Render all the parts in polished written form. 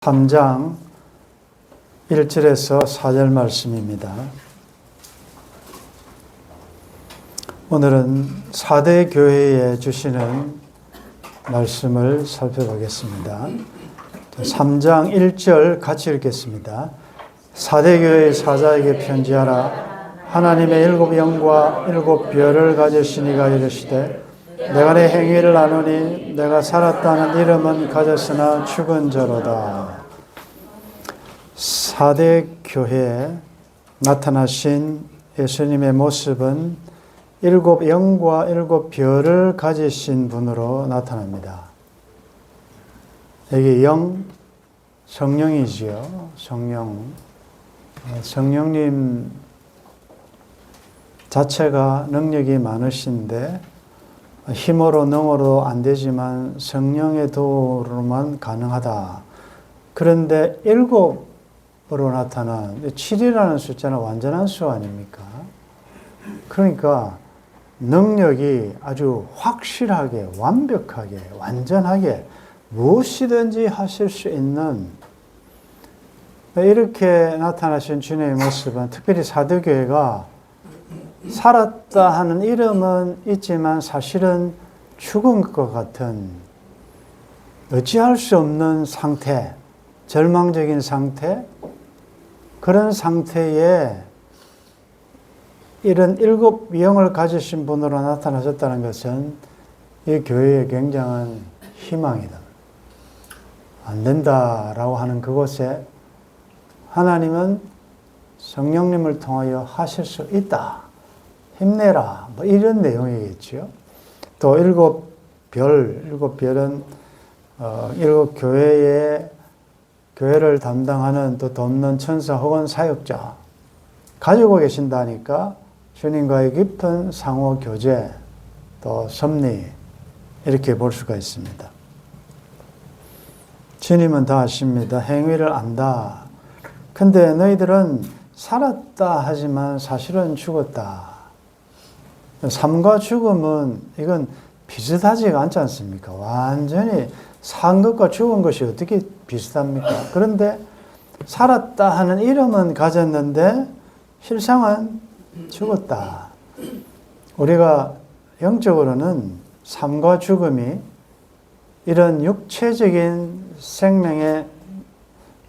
3장 1절에서 4절 말씀입니다. 오늘은 4대 교회에 주시는 말씀을 살펴보겠습니다. 3장 1절 같이 읽겠습니다. 4대 교회의 사자에게 편지하라. 하나님의 7 영과 7 별을 가지신 이가 이르시되 내가 내 행위를 아노니 내가 살았다는 이름은 가졌으나 죽은 자로다. 4대 교회에 나타나신 예수님의 모습은 7 영과 7 별을 가지신 분으로 나타납니다. 여기 영, 성령이지요. 성령님 자체가 능력이 많으신데 힘으로 능으로 안 되지만 성령의 도로만 가능하다. 그런데 7으로 나타난 7이라는 숫자는 완전한 수 아닙니까? 그러니까 능력이 아주 확실하게, 완벽하게, 완전하게 무엇이든지 하실 수 있는 이렇게 나타나신 주님의 모습은 특별히 사도교회가 살았다 하는 이름은 있지만 사실은 죽은 것 같은 어찌할 수 없는 상태, 절망적인 상태, 그런 상태에 이런 7 영을 가지신 분으로 나타나셨다는 것은 이 교회의 굉장한 희망이다. 안 된다라고 하는 그곳에 하나님은 성령님을 통하여 하실 수 있다. 힘내라. 뭐 이런 내용이겠죠. 또 7 별은 7 교회를 담당하는 또 돕는 천사 혹은 사역자 가지고 계신다니까 주님과의 깊은 상호 교제 또 섭리 이렇게 볼 수가 있습니다. 주님은 다 아십니다. 행위를 안다. 근데 너희들은 살았다 하지만 사실은 죽었다. 삶과 죽음은 이건 비슷하지가 않지 않습니까? 완전히 산 것과 죽은 것이 어떻게 비슷합니까? 그런데 살았다 하는 이름은 가졌는데 실상은 죽었다. 우리가 영적으로는 삶과 죽음이 이런 육체적인 생명의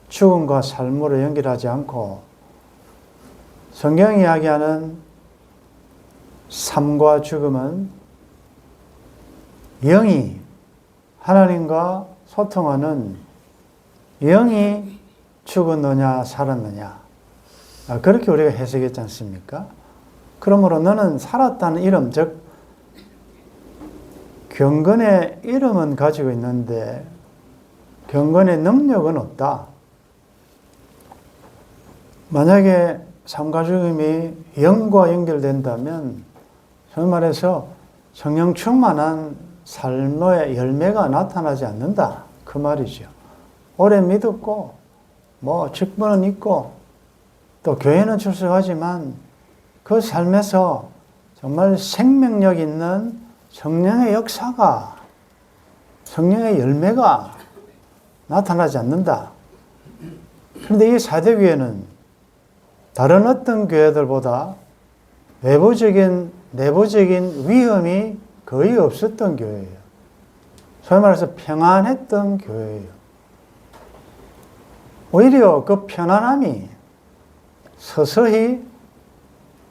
죽음과 삶으로 연결하지 않고 성경이 이야기하는 삶과 죽음은 영이 하나님과 소통하는 영이 죽었느냐 살았느냐 그렇게 우리가 해석했지 않습니까? 그러므로 너는 살았다는 이름, 즉 경건의 이름은 가지고 있는데 경건의 능력은 없다. 만약에 삶과 죽음이 영과 연결된다면 소위 말해서 성령 충만한 삶의 열매가 나타나지 않는다. 그 말이죠. 오래 믿었고 직분은 있고 또 교회는 출석하지만 그 삶에서 정말 생명력 있는 성령의 역사가 성령의 열매가 나타나지 않는다. 그런데 이 4대 교회는 다른 어떤 교회들보다 내부적인 위험이 거의 없었던 교회예요. 소위 말해서 평안했던 교회예요. 오히려 그 편안함이 서서히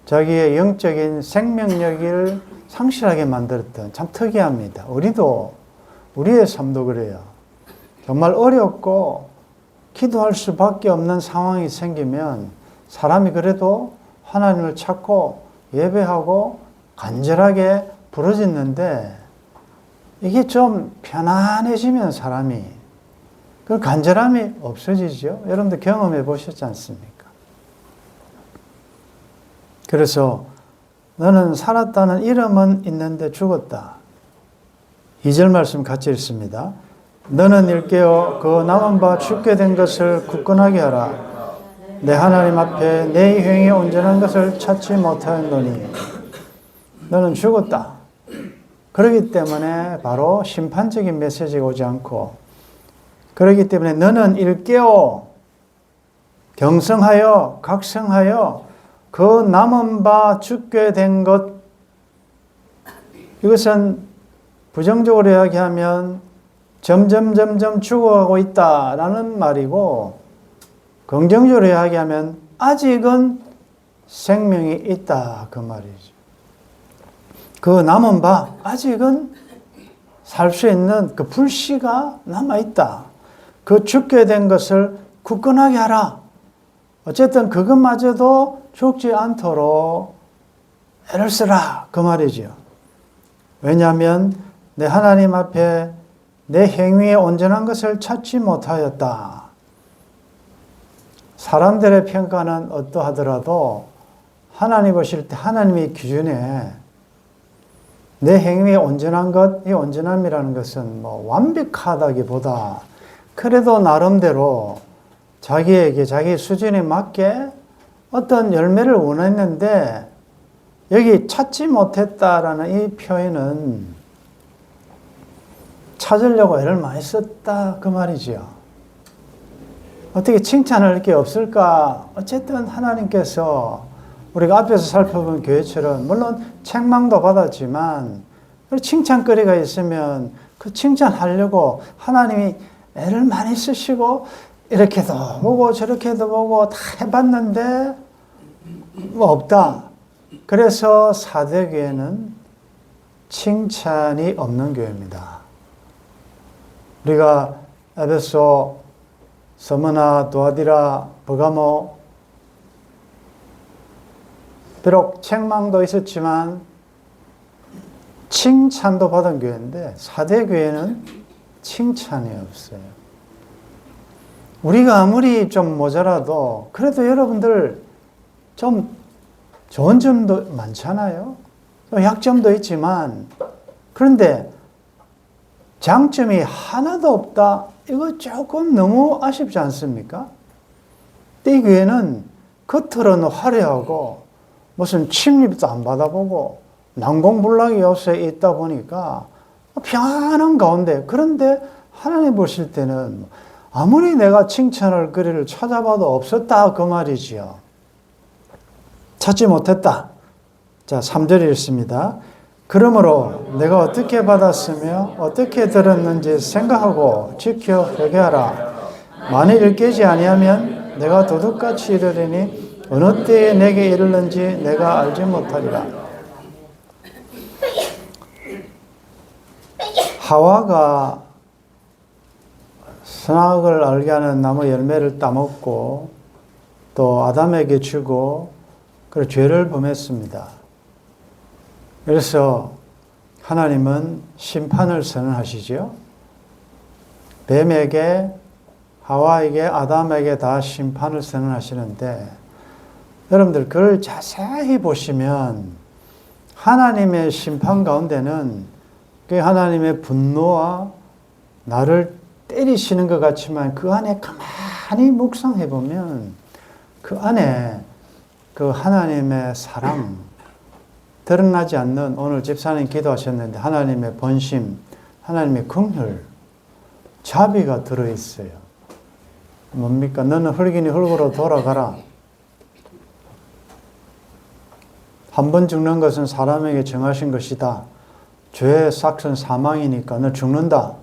자기의 영적인 생명력을 상실하게 만들었던 참 특이합니다. 우리의 삶도 그래요. 정말 어렵고 기도할 수밖에 없는 상황이 생기면 사람이 그래도 하나님을 찾고 예배하고 간절하게 부르짖는데 이게 좀 편안해지면 사람이 그 간절함이 없어지죠. 여러분들 경험해 보셨지 않습니까? 그래서 너는 살았다는 이름은 있는데 죽었다. 2절 말씀 같이 읽습니다. 너는 일깨어 그 남은 바 죽게 된 것을 굳건하게 하라. 내 하나님 앞에 내 행위 온전한 것을 찾지 못하였노니 너는 죽었다. 그렇기 때문에 바로 심판적인 메시지가 오지 않고 그렇기 때문에 너는 일깨어 경성하여 각성하여 그 남은 바 죽게 된 것, 이것은 부정적으로 이야기하면 점점 죽어가고 있다라는 말이고, 긍정적으로 이야기하면 아직은 생명이 있다 그 말이죠. 그 남은 바 아직은 살 수 있는 그 불씨가 남아있다. 그 죽게 된 것을 굳건하게 하라. 어쨌든 그것마저도 죽지 않도록 애를 쓰라 그 말이죠. 왜냐하면 내 하나님 앞에 내 행위에 온전한 것을 찾지 못하였다. 사람들의 평가는 어떠하더라도 하나님 보실 때 하나님의 기준에 내 행위에 온전한 것, 이 온전함이라는 것은 뭐 완벽하다기보다 그래도 나름대로 자기에게 자기 수준에 맞게 어떤 열매를 원했는데 여기 찾지 못했다라는 이 표현은 찾으려고 애를 많이 썼다 그 말이죠. 어떻게 칭찬할 게 없을까? 어쨌든 하나님께서 우리가 앞에서 살펴본 교회처럼 물론 책망도 받았지만 칭찬거리가 있으면 그 칭찬하려고 하나님이 애를 많이 쓰시고 이렇게도 보고 저렇게도 보고 다 해봤는데 뭐 없다. 그래서 사대교회는 칭찬이 없는 교회입니다. 우리가 에베소, 서머나, 도아디라, 버가모 비록 책망도 있었지만 칭찬도 받은 교회인데 사대교회는 칭찬이 없어요. 우리가 아무리 좀 모자라도 그래도 여러분들 좀 좋은 점도 많잖아요. 약점도 있지만 그런데 장점이 하나도 없다. 이거 조금 너무 아쉽지 않습니까? 이 교회는 겉으로는 화려하고 무슨 침입도 안 받아보고 난공불락이 요새 있다 보니까 평안한 가운데, 그런데 하나님 보실 때는 아무리 내가 칭찬할 거리를 찾아봐도 없었다 그 말이지요. 찾지 못했다. 자, 3절에 있습니다. 그러므로 내가 어떻게 받았으며 어떻게 들었는지 생각하고 지켜 회개하라. 만일 일깨지 아니하면 내가 도둑같이 이르리니 어느 때에 내게 이르는지 내가 알지 못하리라. 하와가 선악을 알게 하는 나무 열매를 따먹고 또 아담에게 주고 그 죄를 범했습니다. 그래서 하나님은 심판을 선언하시죠. 뱀에게, 하와에게, 아담에게 다 심판을 선언하시는데 여러분들 그걸 자세히 보시면 하나님의 심판 가운데는 그 하나님의 분노와 나를 때리시는 것 같지만 그 안에 가만히 묵상해 보면 그 안에 그 하나님의 사랑, 드러나지 않는, 오늘 집사님 기도하셨는데 하나님의 번심, 하나님의 긍휼, 자비가 들어있어요. 뭡니까? 너는 흙이니 흙으로 돌아가라. 한 번 죽는 것은 사람에게 정하신 것이다. 죄의 삭은 사망이니까 너 죽는다.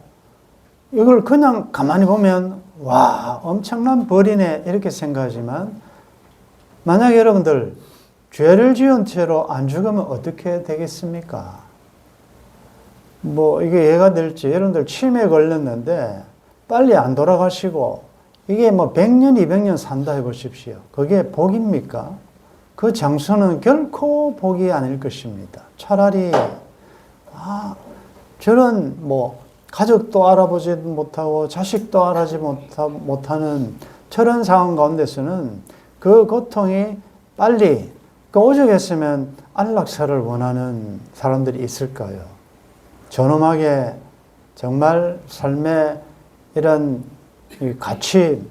이걸 그냥 가만히 보면 와, 엄청난 벌이네 이렇게 생각하지만 만약에 여러분들 죄를 지은 채로 안 죽으면 어떻게 되겠습니까? 뭐 이게 이해가 될지, 여러분들 치매에 걸렸는데 빨리 안 돌아가시고 이게 뭐 100년, 200년 산다 해보십시오. 그게 복입니까? 그 장소는 결코 복이 아닐 것입니다. 차라리 저런 뭐 가족도 알아보지 못하고 자식도 알아보지 못하는 저런 상황 가운데서는 그 고통이 빨리 그 오죽했으면 안락사를 원하는 사람들이 있을까요? 존엄하게 정말 삶의 이런 가치,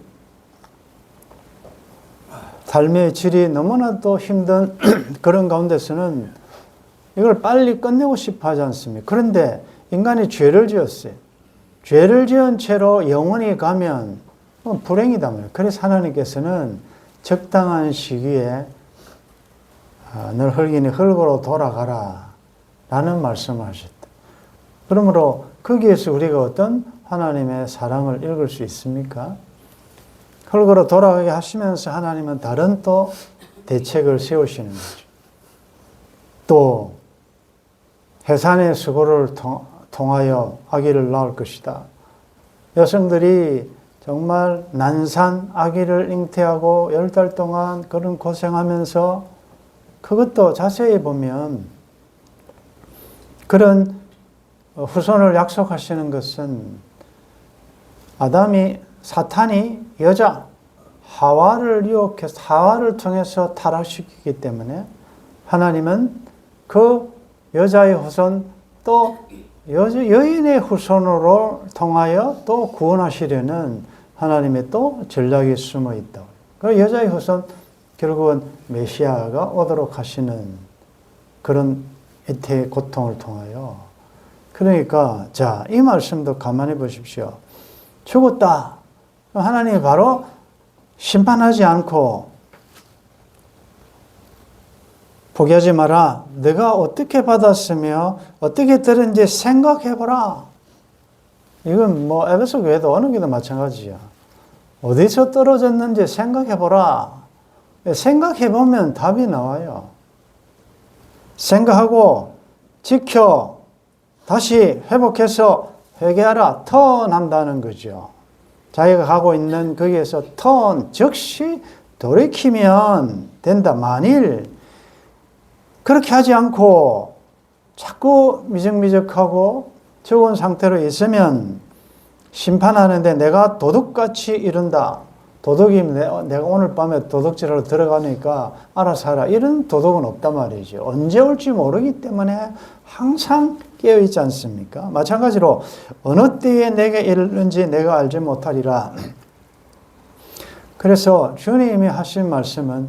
삶의 질이 너무나도 힘든 그런 가운데서는 이걸 빨리 끝내고 싶어 하지 않습니까? 그런데 인간이 죄를 지었어요. 죄를 지은 채로 영원히 가면 불행이다 말이에요. 그래서 하나님께서는 적당한 시기에 늘 흙이니 흙으로 돌아가라 라는 말씀을 하셨다. 그러므로 거기에서 우리가 어떤 하나님의 사랑을 읽을 수 있습니까? 흙으로 돌아가게 하시면서 하나님은 다른 또 대책을 세우시는 거죠. 또 해산의 수고를 통하여 아기를 낳을 것이다. 여성들이 정말 난산 아기를 잉태하고 10달 동안 그런 고생하면서 그것도 자세히 보면 그런 후손을 약속하시는 것은 사탄이 여자 하와를 유혹해서 하와를 통해서 타락시키기 때문에 하나님은 그 여자의 후손 또 여인의 후손으로 통하여 또 구원하시려는 하나님의 또 전략이 숨어 있다. 그 여자의 후손 결국은 메시아가 오도록 하시는 그런 애태의 고통을 통하여 그러니까 이 말씀도 가만히 보십시오. 죽었다. 하나님이 바로 심판하지 않고 포기하지 마라. 내가 어떻게 받았으며 어떻게 들은지 생각해보라. 이건 에베소 교회도 어느 교회도 마찬가지야. 어디서 떨어졌는지 생각해보라. 생각해보면 답이 나와요. 생각하고 지켜 다시 회복해서 회개하라. 턴한다는 거죠. 자기가 가고 있는 거기에서 즉시 돌이키면 된다. 만일 그렇게 하지 않고 자꾸 미적미적하고 적은 상태로 있으면 심판하는데 내가 도둑같이 이른다. 도둑이 내가 오늘 밤에 도둑질하러 들어가니까 알아서 하라. 이런 도둑은 없단 말이죠. 언제 올지 모르기 때문에 항상 깨어있지 않습니까? 마찬가지로 어느 때에 내게 이르는지 내가 알지 못하리라. 그래서 주님이 하신 말씀은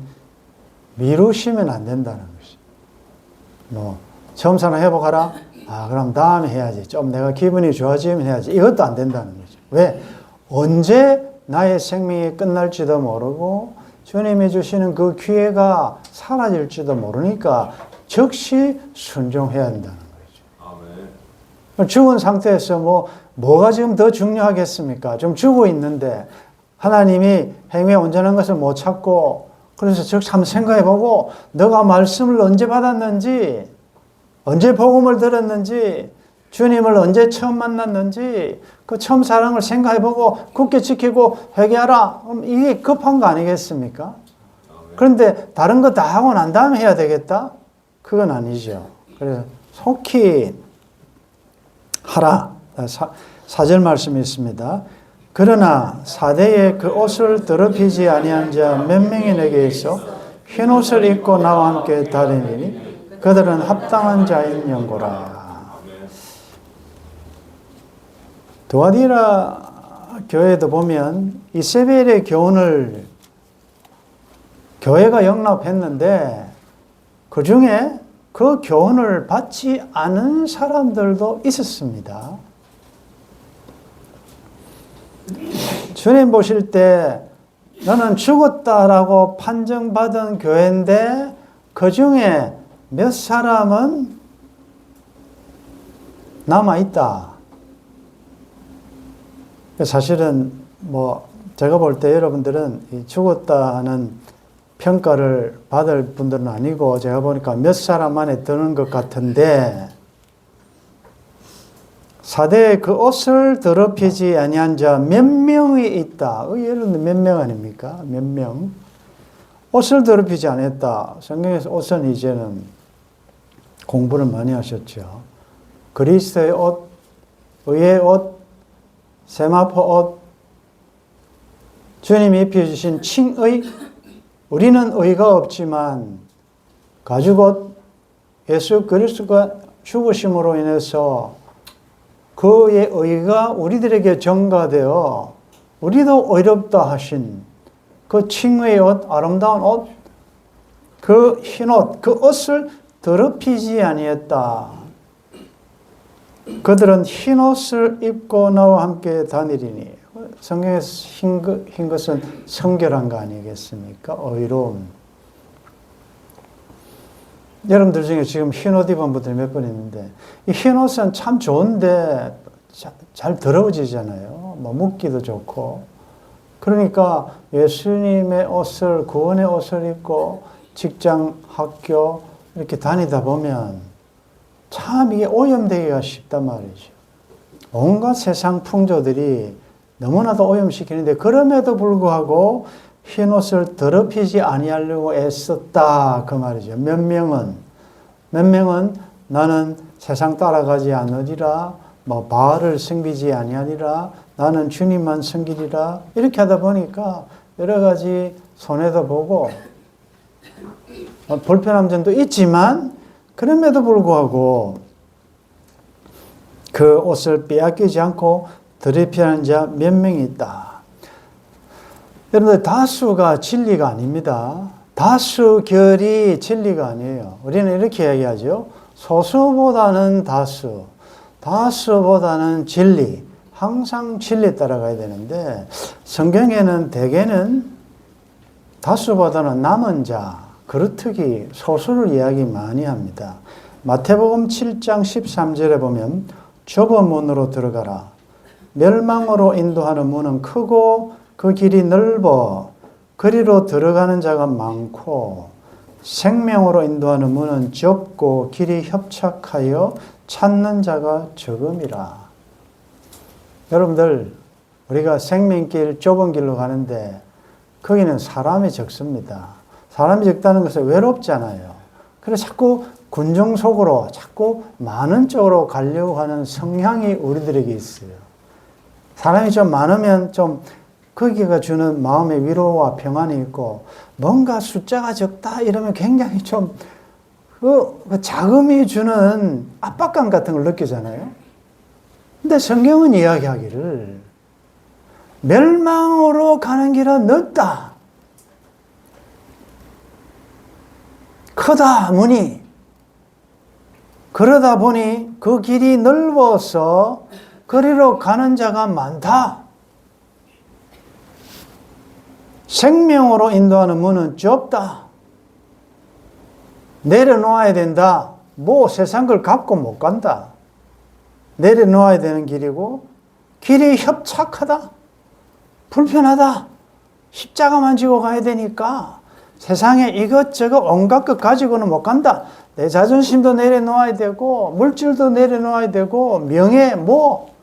미루시면 안 된다는 것이죠. 점사나 회복하라? 그럼 다음에 해야지. 좀 내가 기분이 좋아지면 해야지. 이것도 안 된다는 거죠. 왜? 언제 나의 생명이 끝날지도 모르고 주님이 주시는 그 기회가 사라질지도 모르니까 즉시 순종해야 한다는 거죠. 아멘. 죽은 상태에서 뭐가 지금 더 중요하겠습니까? 좀 죽어 있는데 하나님이 행위에 온전한 것을 못 찾고 그래서 즉시 한번 생각해보고 너가 말씀을 언제 받았는지 언제 복음을 들었는지 주님을 언제 처음 만났는지 그 처음 사랑을 생각해보고 굳게 지키고 회개하라. 이게 급한 거 아니겠습니까? 그런데 다른 거 다 하고 난 다음에 해야 되겠다? 그건 아니죠. 그래서 속히 하라. 4절 말씀이 있습니다. 그러나 사대에 그 옷을 더럽히지 아니한 자 몇 명이 내게 있어 흰 옷을 입고 나와 함께 다니니 그들은 합당한 자인 연고라. 두아디라 교회도 보면 이세벨의 교훈을 교회가 영납했는데 그 중에 그 교훈을 받지 않은 사람들도 있었습니다. 주님 보실 때 너는 죽었다라고 판정받은 교회인데 그 중에 몇 사람은 남아있다. 사실은 제가 볼 때 여러분들은 죽었다는 평가를 받을 분들은 아니고 제가 보니까 몇 사람 안에 드는 것 같은데 사대에 그 옷을 더럽히지 아니한 자 몇 명이 있다. 여러분 몇 명 아닙니까? 몇 명? 옷을 더럽히지 않았다. 성경에서 옷은 이제는 공부를 많이 하셨죠. 그리스도의 옷, 의의 옷, 세마포 옷, 주님이 입혀주신 칭의, 우리는 의가 없지만 가죽옷, 예수 그리스도가 죽으심으로 인해서 그의 의가 우리들에게 전가되어 우리도 의롭다 하신 그 칭의의 옷, 아름다운 옷, 그 흰 옷, 그 옷을 더럽히지 아니했다. 그들은 흰 옷을 입고 나와 함께 다니리니. 성경에서 흰 것은 성결한 거 아니겠습니까? 의로움. 여러분들 중에 지금 흰 옷 입은 분들이 몇 분 있는데, 이 흰 옷은 참 좋은데 잘 더러워지잖아요. 뭐 묻기도 좋고. 그러니까 예수님의 옷을, 구원의 옷을 입고 직장, 학교 이렇게 다니다 보면 참 이게 오염되기가 쉽단 말이죠. 온갖 세상 풍조들이 너무나도 오염시키는데, 그럼에도 불구하고 흰 옷을 더럽히지 아니하려고 애썼다 그 말이죠. 몇 명은 나는 세상 따라가지 않으리라, 뭐 바알을 섬기지 아니하리라, 나는 주님만 섬기리라, 이렇게 하다 보니까 여러 가지 손해도 보고 불편한 점도 있지만, 그럼에도 불구하고 그 옷을 빼앗기지 않고 더럽히는 자 몇 명이 있다. 여러분들, 다수가 진리가 아닙니다. 다수결이 진리가 아니에요. 우리는 이렇게 이야기하죠. 소수보다는 다수, 다수보다는 진리. 항상 진리에 따라가야 되는데, 성경에는 대개는 다수보다는 남은 자, 그루터기, 소수를 이야기 많이 합니다. 마태복음 7장 13절에 보면 좁은 문으로 들어가라. 멸망으로 인도하는 문은 크고 그 길이 넓어 그리로 들어가는 자가 많고, 생명으로 인도하는 문은 좁고 길이 협착하여 찾는 자가 적음이라. 여러분들, 우리가 생명길, 좁은 길로 가는데 거기는 사람이 적습니다. 사람이 적다는 것은 외롭잖아요. 그래서 자꾸 군중 속으로, 자꾸 많은 쪽으로 가려고 하는 성향이 우리들에게 있어요. 사람이 좀 많으면 좀 거기가 주는 마음의 위로와 평안이 있고, 뭔가 숫자가 적다 이러면 굉장히 좀 그 자금이 주는 압박감 같은 걸 느끼잖아요. 근데 성경은 이야기하기를 멸망으로 가는 길은 넓다, 크다 문이, 그러다 보니 그 길이 넓어서 그리로 가는 자가 많다. 생명으로 인도하는 문은 좁다. 내려놓아야 된다. 뭐 세상 걸 갖고 못 간다. 내려놓아야 되는 길이고, 길이 협착하다. 불편하다. 십자가만 지고 가야 되니까 세상에 이것저것 온갖 것 가지고는 못 간다. 내 자존심도 내려놓아야 되고, 물질도 내려놓아야 되고, 명예, 뭐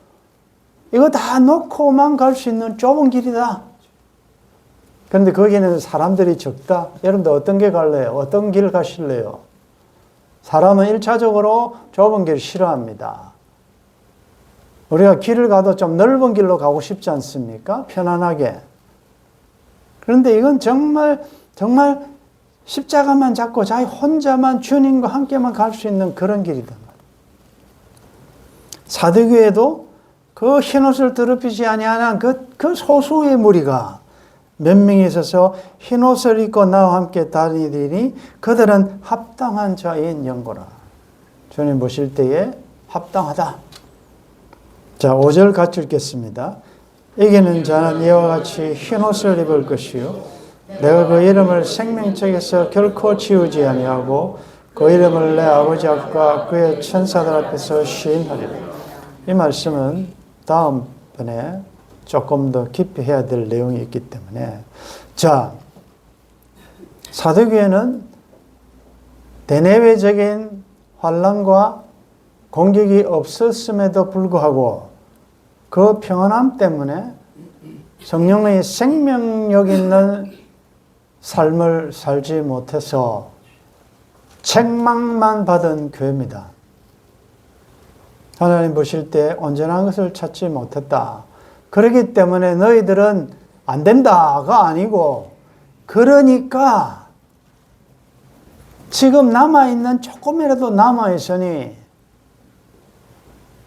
이거 다 놓고만 갈 수 있는 좁은 길이다. 그런데 거기는 사람들이 적다. 여러분들 어떤 길 갈래요? 어떤 길 가실래요? 사람은 1차적으로 좁은 길 싫어합니다. 우리가 길을 가도 좀 넓은 길로 가고 싶지 않습니까? 편안하게. 그런데 이건 정말 십자가만 잡고 자기 혼자만 주님과 함께만 갈 수 있는 그런 길이다. 사대교회도 그 흰옷을 더럽히지 아니하는 그 소수의 무리가 몇 명이 있어서 흰옷을 입고 나와 함께 다니리니 그들은 합당한 자인 영고라. 주님 보실 때에 합당하다. 자, 5절 같이 읽겠습니다. 이기는 자는 이와 같이 흰옷을 입을 것이요 내가 그 이름을 생명책에서 결코 지우지 아니하고 그 이름을 내 아버지 앞과 그의 천사들 앞에서 시인하리라. 이 말씀은 다음번에 조금 더 깊이 해야 될 내용이 있기 때문에, 자, 사도교회는 대내외적인 환난과 공격이 없었음에도 불구하고 그 평안함 때문에 성령의 생명력 있는 삶을 살지 못해서 책망만 받은 교회입니다. 하나님 보실 때 온전한 것을 찾지 못했다. 그렇기 때문에 너희들은 안 된다가 아니고, 그러니까 지금 남아있는 조금이라도 남아있으니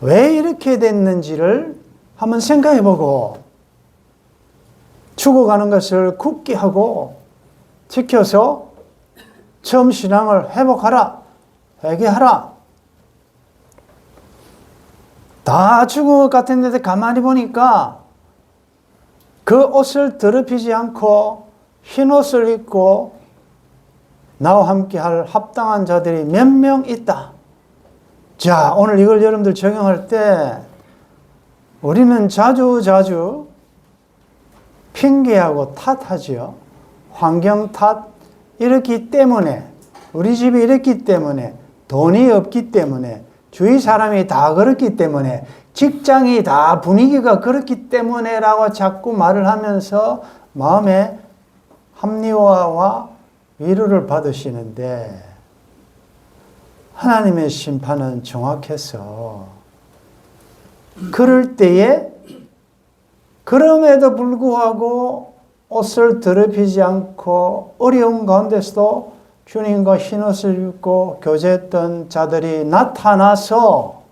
왜 이렇게 됐는지를 한번 생각해보고 죽어가는 것을 굳게 하고 지켜서 처음 신앙을 회복하라, 회개하라. 다 죽은 것 같았는데 가만히 보니까 그 옷을 더럽히지 않고 흰 옷을 입고 나와 함께 할 합당한 자들이 몇 명 있다. 자, 오늘 이걸 여러분들 적용할 때 우리는 자주 핑계하고 탓하지요. 환경 탓, 이렇기 때문에, 우리 집이 이렇기 때문에, 돈이 없기 때문에, 주위 사람이 다 그렇기 때문에, 직장이 다 분위기가 그렇기 때문에 라고 자꾸 말을 하면서 마음에 합리화와 위로를 받으시는데, 하나님의 심판은 정확해서 그럴 때에 그럼에도 불구하고 옷을 더럽히지 않고 어려운 가운데서도 주님과 흰옷을 입고 교제했던 자들이 나타나서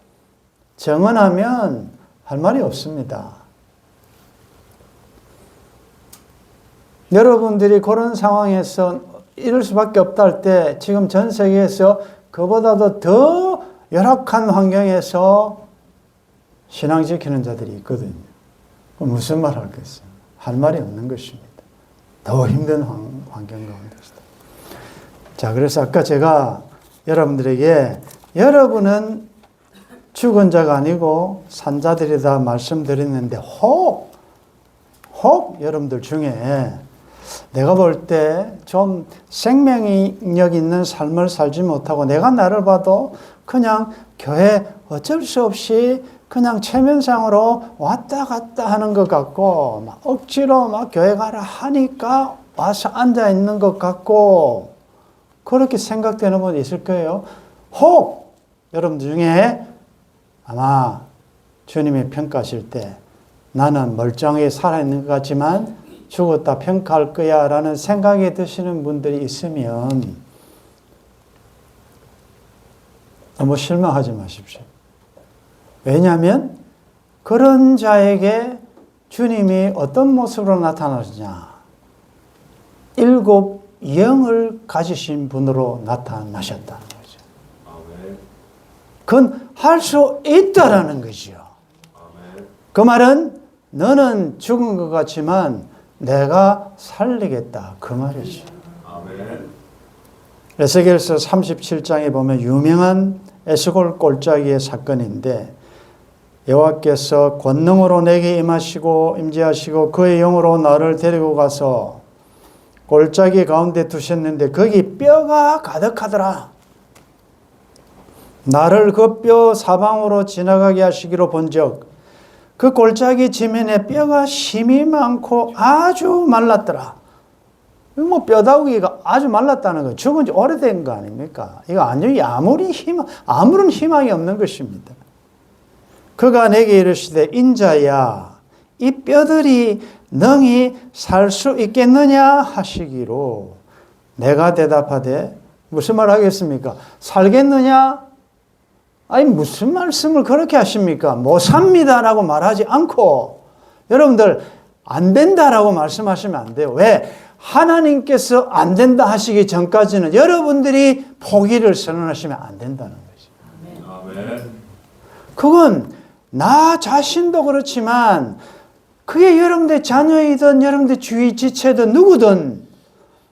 증언하면 할 말이 없습니다. 여러분들이 그런 상황에서 이럴 수밖에 없다 할 때 지금 전 세계에서 그보다도 더 열악한 환경에서 신앙 지키는 자들이 있거든요. 무슨 말 하겠어요? 할 말이 없는 것입니다. 더 힘든 환경 가운데서. 자, 그래서 아까 제가 여러분들에게 여러분은 죽은 자가 아니고 산자들이다 말씀드렸는데 혹 여러분들 중에 내가 볼 때 좀 생명력 있는 삶을 살지 못하고 내가 나를 봐도 그냥 교회 어쩔 수 없이 그냥 체면상으로 왔다 갔다 하는 것 같고 막 억지로 막 교회 가라 하니까 와서 앉아 있는 것 같고 그렇게 생각되는 분이 있을 거예요. 혹 여러분들 중에 아마 주님이 평가하실 때 나는 멀쩡히 살아있는 것 같지만 죽었다 평가할 거야 라는 생각이 드시는 분들이 있으면 너무 실망하지 마십시오. 왜냐하면 그런 자에게 주님이 어떤 모습으로 나타나시냐, 7 영을 가지신 분으로 나타나셨다는 거죠. 그건 할 수 있다라는 거죠. 그 말은 너는 죽은 것 같지만 내가 살리겠다 그 말이죠. 에스겔서 37장에 보면 유명한 에스골 골짜기의 사건인데 여호와께서 권능으로 내게 임재하시고 그의 영으로 나를 데리고 가서 골짜기 가운데 두셨는데 거기 뼈가 가득하더라. 나를 그 뼈 사방으로 지나가게 하시기로 본즉 그 골짜기 지면에 뼈가 심이 많고 아주 말랐더라. 뭐 뼈다귀가 아주 말랐다는 거 죽은 지 오래된 거 아닙니까? 이거 완전히 아무런 희망이 없는 것입니다. 그가 내게 이르시되 인자야 이 뼈들이 능히 살 수 있겠느냐 하시기로 내가 대답하되 무슨 말 하겠습니까? 살겠느냐? 아니 무슨 말씀을 그렇게 하십니까? 못 삽니다라고 말하지 않고 여러분들 안 된다라고 말씀하시면 안 돼요. 왜? 하나님께서 안 된다 하시기 전까지는 여러분들이 포기를 선언하시면 안 된다는 거죠. 아멘. 그건 나 자신도 그렇지만 그게 여러분들 자녀이든 여러분들 주위 지체든 누구든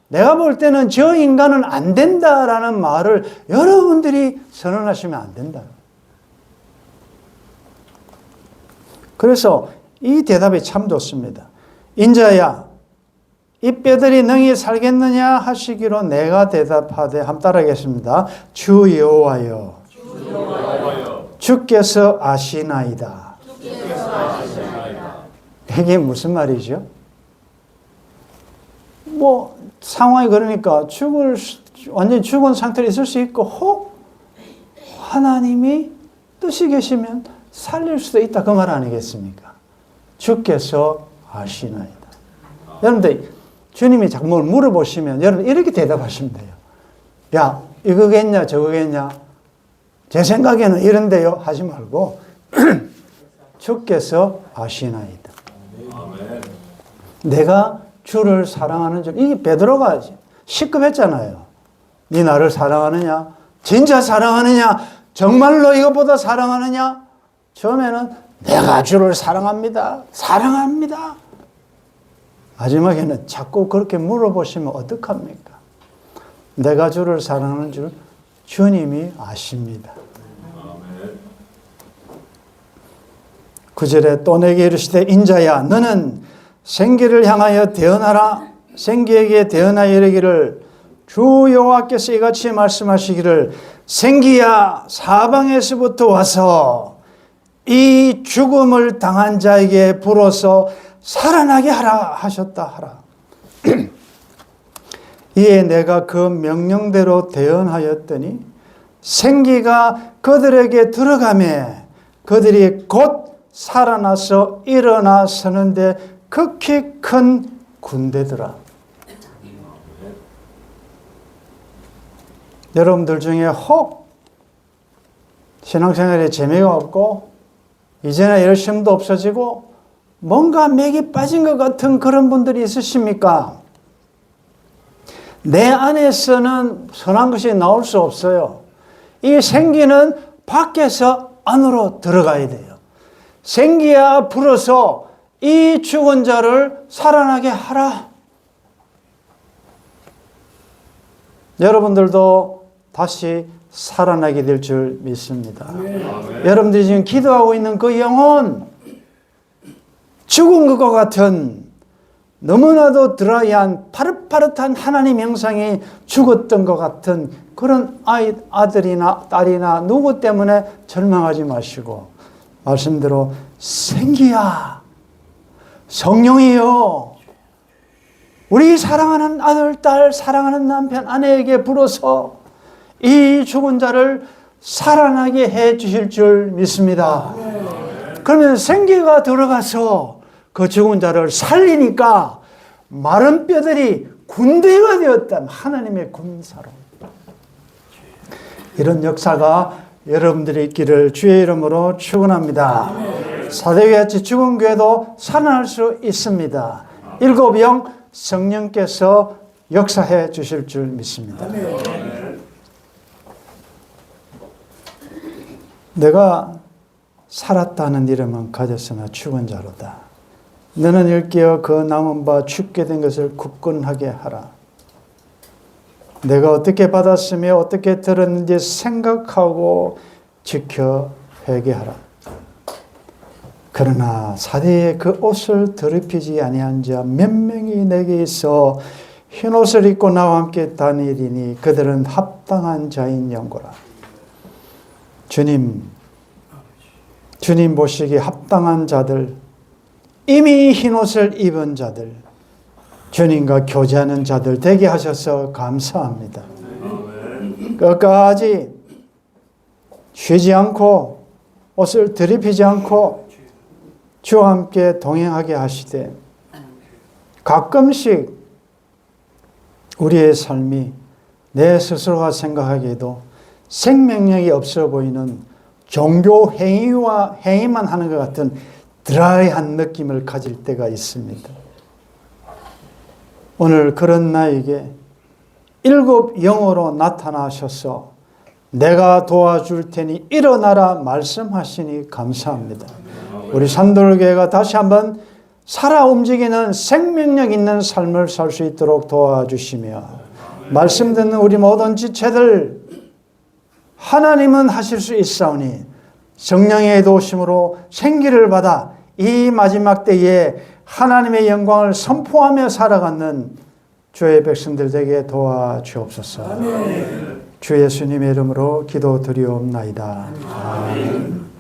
내가 볼 때는 저 인간은 안 된다라는 말을 여러분들이 선언하시면 안 된다. 그래서 이 대답이 참 좋습니다. 인자야, 이 뼈들이 능히 살겠느냐 하시기로 내가 대답하되 함 따라하겠습니다. 주 여호와여, 주께서 아시나이다. 이게 무슨 말이죠? 뭐 상황이 그러니까 완전히 죽은 상태로 있을 수 있고 혹 하나님이 뜻이 계시면 살릴 수도 있다 그 말 아니겠습니까? 주께서 아시나이다. 여러분들 주님이 자꾸 뭘 물어보시면 여러분 이렇게 대답하시면 돼요. 야 이거겠냐 저거겠냐 제 생각에는 이런데요 하지 말고 주께서 아시나이다. 내가 주를 사랑하는 줄. 이게 베드로가 시급했잖아요. 네 나를 사랑하느냐? 진짜 사랑하느냐? 정말로 이것보다 사랑하느냐? 처음에는 내가 주를 사랑합니다. 사랑합니다. 마지막에는 자꾸 그렇게 물어보시면 어떡합니까? 내가 주를 사랑하는 줄 주님이 아십니다. 9절에 또 내게 이르시되 인자야 너는 생기를 향하여 대언하라. 생기에게 대언하여 이르기를 주 여호와께서 이같이 말씀하시기를 생기야 사방에서부터 와서 이 죽음을 당한 자에게 불어서 살아나게 하라 하셨다 하라. 이에 내가 그 명령대로 대언하였더니 생기가 그들에게 들어가매 그들이 곧 살아나서 일어나 서는데 극히 큰 군대더라. 여러분들 중에 혹 신앙생활에 재미가 없고 이제는 열심도 없어지고 뭔가 맥이 빠진 것 같은 그런 분들이 있으십니까? 내 안에서는 선한 것이 나올 수 없어요. 이 생기는 밖에서 안으로 들어가야 돼요. 생기야 불어서 이 죽은 자를 살아나게 하라. 여러분들도 다시 살아나게 될 줄 믿습니다. 여러분들이 지금 기도하고 있는 그 영혼, 죽은 것과 같은 너무나도 드라이한 파릇파릇한 하나님 형상이 죽었던 것 같은 그런 아들이나 딸이나 누구 때문에 절망하지 마시고 말씀대로 생기야 성령이요 우리 사랑하는 아들, 딸, 사랑하는 남편, 아내에게 불어서 이 죽은 자를 살아나게 해 주실 줄 믿습니다. 그러면 생기가 들어가서 그 죽은 자를 살리니까 마른 뼈들이 군대가 되었다. 하나님의 군사로. 이런 역사가 여러분들이 있기를 주의 이름으로 축원합니다. 사대교회같이 죽은 교회도 살아날 수 있습니다. 일곱 영 성령께서 역사해 주실 줄 믿습니다. 내가 살았다는 이름은 가졌으나 죽은 자로다. 너는 일깨어 그 남은 바 죽게 된 것을 굳건하게 하라. 내가 어떻게 받았으며 어떻게 들었는지 생각하고 지켜 회개하라. 그러나 사대에 그 옷을 더럽히지 아니한 자 몇 명이 내게 있어 흰옷을 입고 나와 함께 다니리니 그들은 합당한 자인 영고라. 주님 보시기에 합당한 자들, 이미 흰옷을 입은 자들, 주님과 교제하는 자들 되게 하셔서 감사합니다. 끝까지 쉬지 않고 옷을 더럽히지 않고 주와 함께 동행하게 하시되 가끔씩 우리의 삶이 내 스스로가 생각하기에도 생명력이 없어 보이는 종교 행위만 하는 것 같은 드라이한 느낌을 가질 때가 있습니다. 오늘 그런 나에게 일곱 영으로 나타나셔서 내가 도와줄 테니 일어나라 말씀하시니 감사합니다. 우리 산돌교회가 다시 한번 살아 움직이는 생명력 있는 삶을 살 수 있도록 도와주시며 말씀 듣는 우리 모든 지체들 하나님은 하실 수 있사오니 성령의 도우심으로 생기를 받아 이 마지막 때에 하나님의 영광을 선포하며 살아가는 주의 백성들 되게 도와주옵소서. 아멘. 주 예수님의 이름으로 기도드리옵나이다. 아멘.